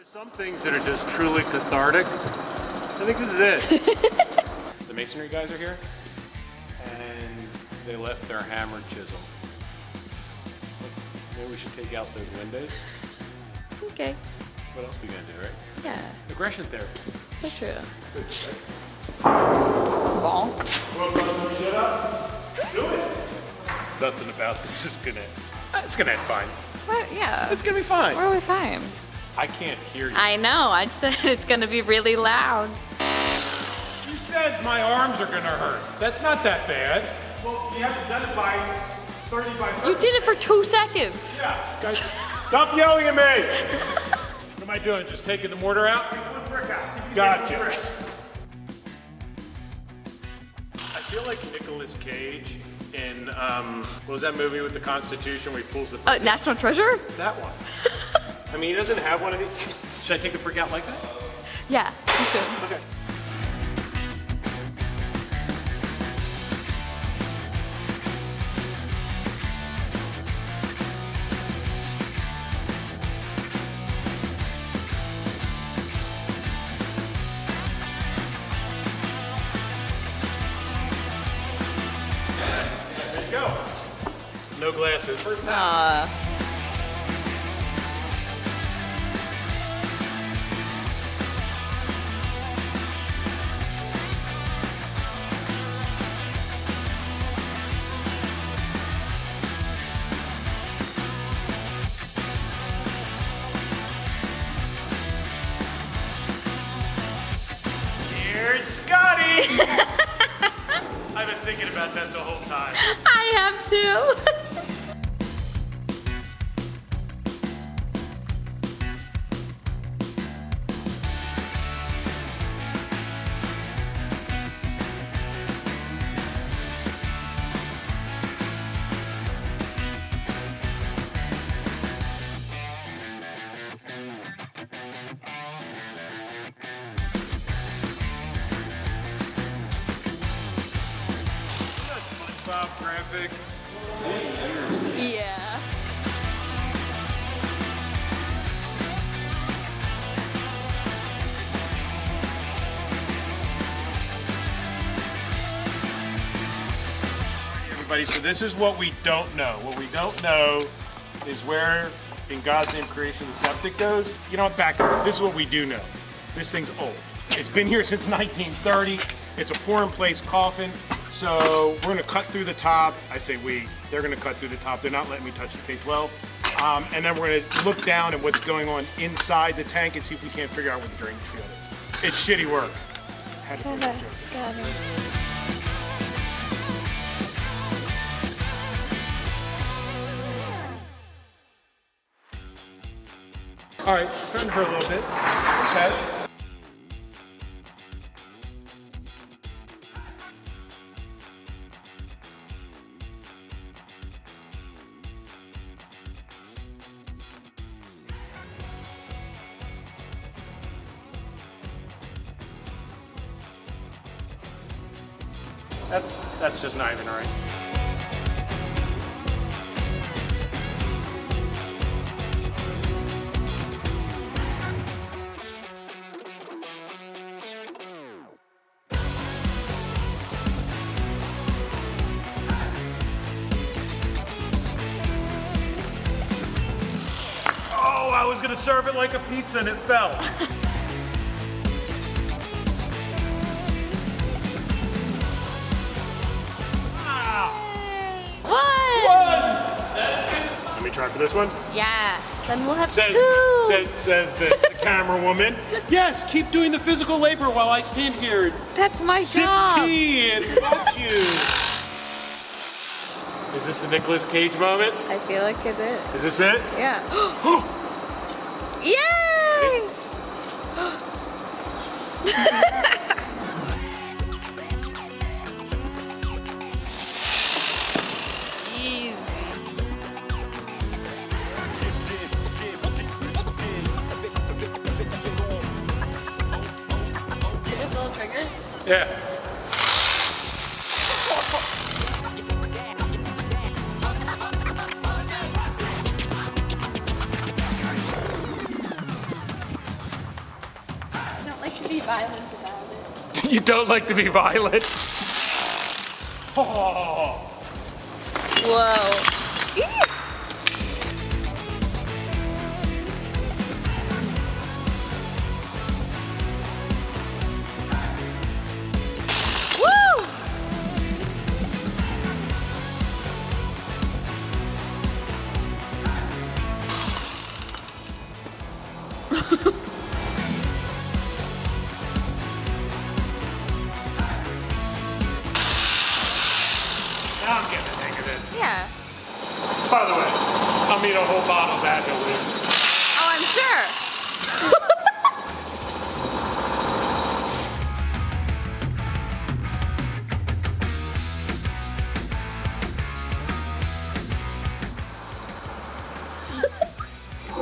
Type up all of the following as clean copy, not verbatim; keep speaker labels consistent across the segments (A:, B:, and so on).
A: Some things that are just truly cathartic. I think this is it. The masonry guys are here, and they left their hammer chisel. Maybe we should take out the windows.
B: Okay.
A: What else are we gonna do, right?
B: Yeah.
A: Aggression therapy.
B: So true.
A: Bonk.
B: Bonk.
A: Wanna bust some shit up? Do it. Nothing about this is gonna. It's gonna end fine.
B: What? Yeah.
A: It's gonna be fine.
B: We're always fine.
A: I can't hear you.
B: I know. I said it's gonna be really loud.
A: You said my arms are gonna hurt. That's not that bad. Well, you haven't done it by 30 by 30.
B: You did it for 2 seconds.
A: Yeah, guys, stop yelling at me. What am I doing? Just taking the mortar out? Take one brick out. See if you can
C: Gotcha.
A: take one brick. I feel like Nicolas Cage in what was that movie with the Constitution where he pulls the brick?
B: National Treasure?
A: That one. I mean, he doesn't have one of these. Should I take the brick out like that?
B: Yeah, you should.
A: Okay. There you go. No glasses. First time. Here's Scotty! I've been thinking about that the whole time.
B: I have too.
A: Bob graphic.
B: Yeah.
A: Everybody, so this is what we don't know. What we don't know is where in God's name creation the septic goes. You know what, back up. This is what we do know. This thing's old. It's been here since 1930. It's a pour-in-place coffin. So we're gonna cut through the top. I say we, they're gonna cut through the top. They're not letting me touch the K-12. And then we're gonna look down at what's going on inside the tank and see if we can't figure out what the drainage field is. It's shitty work. Had to finish that joke.
B: Got it.
A: All right, it's starting to hurt a little bit. Set. That's just not even right. Oh, I was gonna serve it like a pizza and it fell. Let me try for this one.
B: Yeah. Then we'll have
A: Says
B: two.
A: says the camera woman. Yes, keep doing the physical labor while I stand here.
B: That's my
A: Sip
B: job.
A: tea and watch you. Is this the Nicolas Cage moment?
B: I feel like it is.
A: Is this it?
B: Yeah. Yay! Easy. This little trigger?
A: Yeah.
B: be violent about it.
A: You don't like to be violent? Oh.
B: Whoa. Eee. Woo!
A: Now I'm getting the hang of this.
B: Yeah.
A: By the way, I'll need a whole bottle of that, don't we?
B: Oh, I'm sure.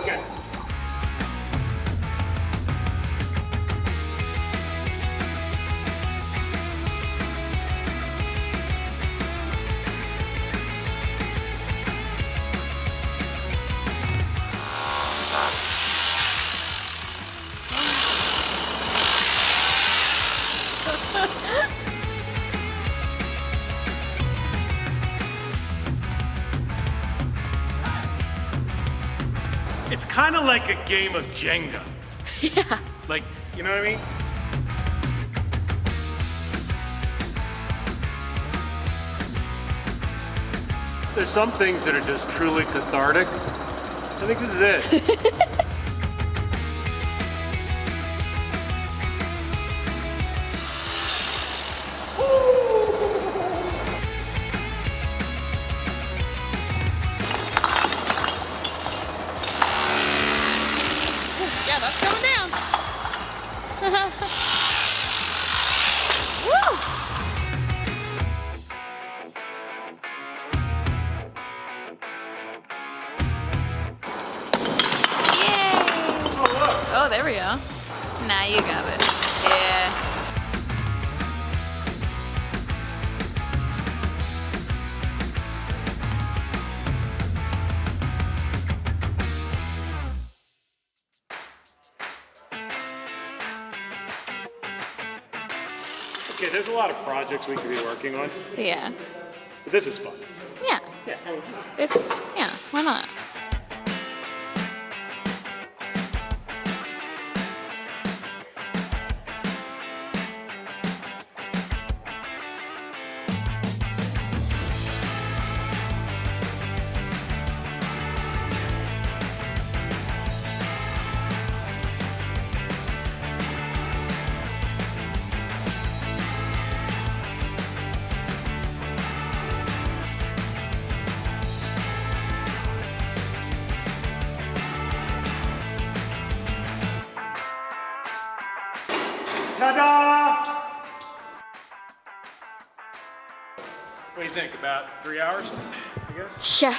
A: Okay. It's kind of like a game of Jenga.
B: Yeah.
A: Like, you know what I mean? There's some things that are just truly cathartic. I think this is it.
B: Yeah, that's going down. Woo! Yay!
A: Oh, look.
B: Oh, there we go. Now you got it. Yeah.
A: Okay, there's a lot of projects we could be working on,
B: Yeah.
A: but this is fun.
B: Yeah.
A: Yeah.
B: It's, yeah, why not?
A: Ta-da! What do you think? About 3 hours, I guess?
B: Yeah.